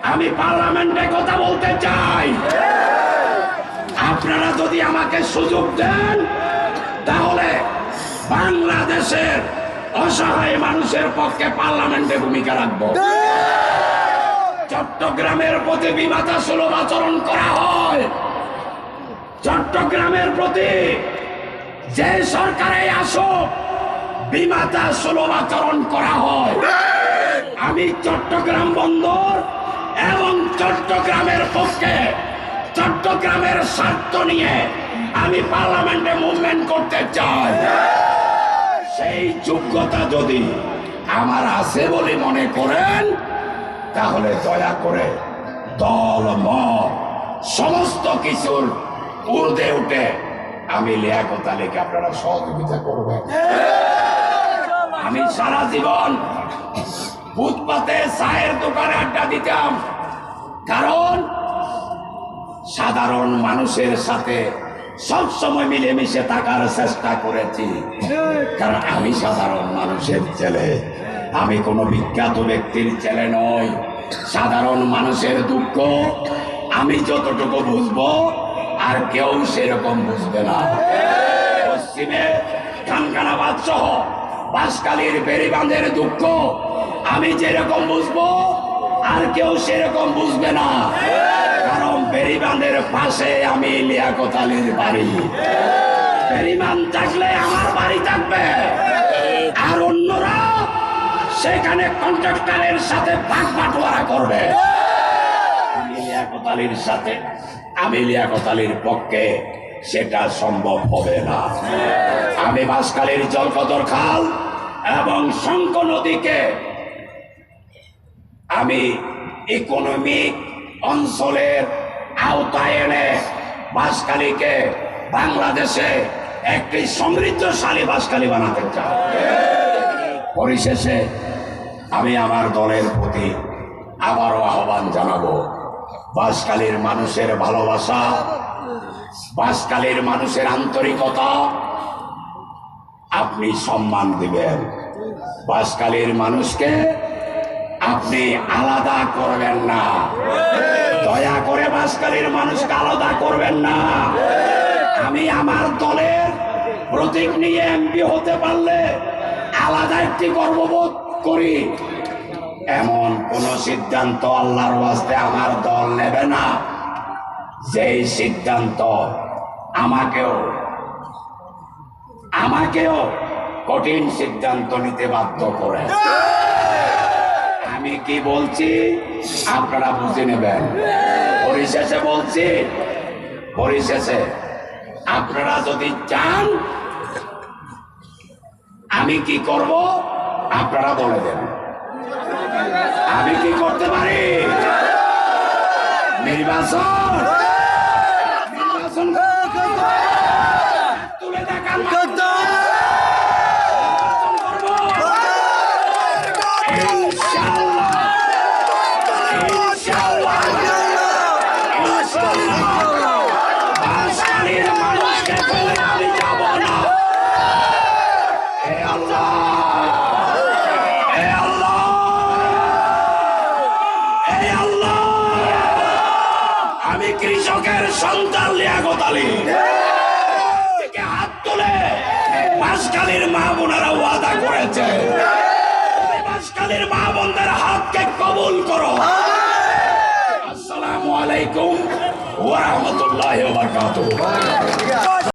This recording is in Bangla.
আমি পার্লামেন্টে কথা বলতে চাই। আপনারা যদি আমাকে সুযোগ দেন তাহলে বাংলাদেশের অসহায় মানুষের পক্ষে পার্লামেন্টে ভূমিকা রাখবো। চট্টগ্রামের প্রতি বিমাতা সুলভ আচরণ করা হয়। চট্টগ্রামের প্রতি যে সরকারে আসুক বিমাতা সুলভ আচরণ করা হয়। আমি চট্টগ্রাম বন্দর এবং চট্টগ্রামের পক্ষে চট্টগ্রামের স্বার্থ নিয়ে আমি পার্লামেন্টে মুভমেন্ট করতে চাই। সেই যোগ্যতা যদি আমার আছে বলে মনে করেন তাহলে দয়া করে দল মত সমস্ত কিছুর ঊর্ধ্বে উঠে আমি লিয়াকত আলীকে আপনারা সহযোগিতা করবেন। আমি সারা জীবন ফুটপাতে চায়ের দোকানে আড্ডা দিতাম, কারণ সাধারণ মানুষের সাথে সবসময় মিলেমিশে থাকার চেষ্টা করেছি। কারণ আমি সাধারণ মানুষের ছেলে, আমি কোনো বিখ্যাত ব্যক্তির ছেলে নই। সাধারণ মানুষের দুঃখ আমি যতটুকু বুঝবো আর কেউ সেরকম বুঝবে না। পশ্চিমে খানখানাবাদ সহ বাঁশখালীর বেড়িবাঁধের দুঃখ আমি যেরকম বুঝবো আর কেউ সেরকম বুঝবে না। কারণ বেড়িবাঁধের পাশে আমি লিয়াকত আলীর বাড়ি। বেড়িবাঁধ থাকলে আমার বাড়ি থাকবে, আর অন্যরা সেখানে কন্ট্রাক্টরের সাথে ভাগ বাটোয়ারা করবে। আমি লিয়াকত আলীর সাথে, আমি লিয়াকত আলীর পক্ষে সেটা সম্ভব হবে না। আমি বাঁশখালীর জলকদর খাল এবং শঙ্খ নদীকে আমি ইকোনমিক অঞ্চলের আওতায় এনে বাঁশখালীকে বাংলাদেশে একটি সমৃদ্ধশালী বাঁশখালী বানাতে চাই। পরিশেষে আমি আমার দলের প্রতি আবারও আহ্বান জানাবো, বাঁশখালীর মানুষের ভালোবাসা, বাঁশখালীর মানুষের আন্তরিকতা আপনি সম্মান দিবেন। বাঁশখালীর মানুষকে আপনি আলাদা করবেন না, দয়া করে বাঁশখালীর মানুষকে আলাদা করবেন না। আমি আমার দলের প্রতীক নিয়ে এমপি হতে পারলে আলাদা একটি গর্ববোধ করি, এমন কোন সিদ্ধান্ত আল্লাহর ওয়াস্তে আমার দল নেবে না যেই সিদ্ধান্ত আমাকেও কঠিন সিদ্ধান্ত নিতে বাধ্য করে। আমি কি বলছি আপনারা বুঝে নেবেন। পরিশেষে বলছি, পরিশেষে আপনারা যদি চান আমি কি করব আপনারা বলে দেন। আমি কি করতে পারি? নির্বাচন তুলে দেখান কৃষকের সন্তান লিয়াকত আলী হাত তুলে বাঁশখালীর মা বোনেরা ওয়াদা করেছে, বাঁশখালীর মা বোনদের হাতকে কবুল করো। আসসালামু আলাইকুম ওয়া রাহমাতুল্লাহি ওয়া বারাকাতুহু।